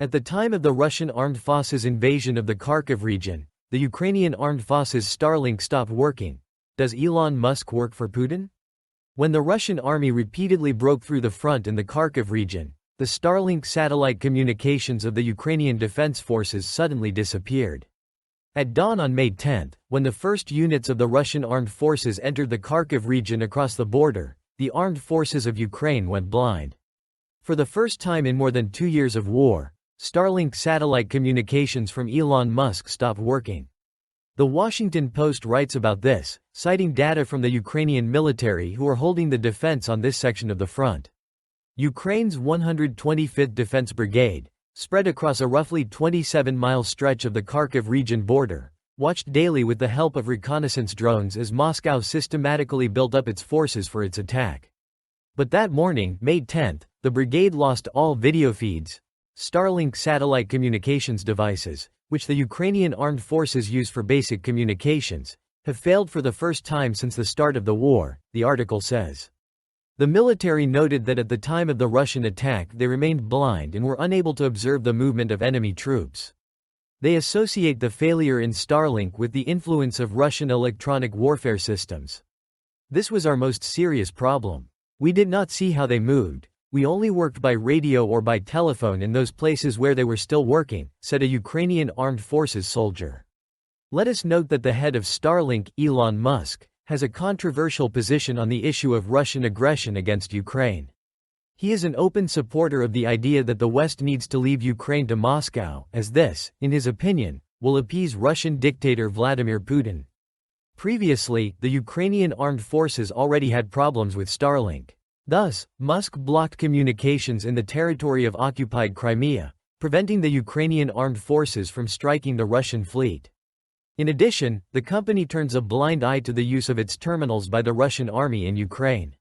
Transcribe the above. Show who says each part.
Speaker 1: At the time of the Russian Armed Forces invasion of the Kharkov region, the Ukrainian Armed Forces Starlink stopped working. Does Elon Musk work for Putin? When the Russian army repeatedly broke through the front in the Kharkov region, the Starlink satellite communications of the Ukrainian Defense Forces suddenly disappeared. At dawn on May 10, when the first units of the Russian armed forces entered the Kharkov region across the border, the armed forces of Ukraine went blind. For the first time in more than 2 years of war, Starlink satellite communications from Elon Musk stopped working. The Washington Post writes about this, citing data from the Ukrainian military who are holding the defense on this section of the front. Ukraine's 125th Defense Brigade, spread across a roughly 27-mile stretch of the Kharkov region border, watched daily with the help of reconnaissance drones as Moscow systematically built up its forces for its attack. But that morning, May 10, the brigade lost all video feeds, Starlink satellite communications devices, which the Ukrainian armed forces use for basic communications, have failed for the first time since the start of the war, the article says. The military noted that at the time of the Russian attack they remained blind and were unable to observe the movement of enemy troops. They associate the failure in Starlink with the influence of Russian electronic warfare systems. This was our most serious problem. We did not see how they moved. We only worked by radio or by telephone in those places where they were still working, said a Ukrainian armed forces soldier. Let us note that the head of Starlink, Elon Musk, has a controversial position on the issue of Russian aggression against Ukraine. He is an open supporter of the idea that the West needs to leave Ukraine to Moscow, as this, in his opinion, will appease Russian dictator Vladimir Putin. Previously, the Ukrainian armed forces already had problems with Starlink. Thus, Musk blocked communications in the territory of occupied Crimea, preventing the Ukrainian armed forces from striking the Russian fleet. In addition, the company turns a blind eye to the use of its terminals by the Russian army in Ukraine.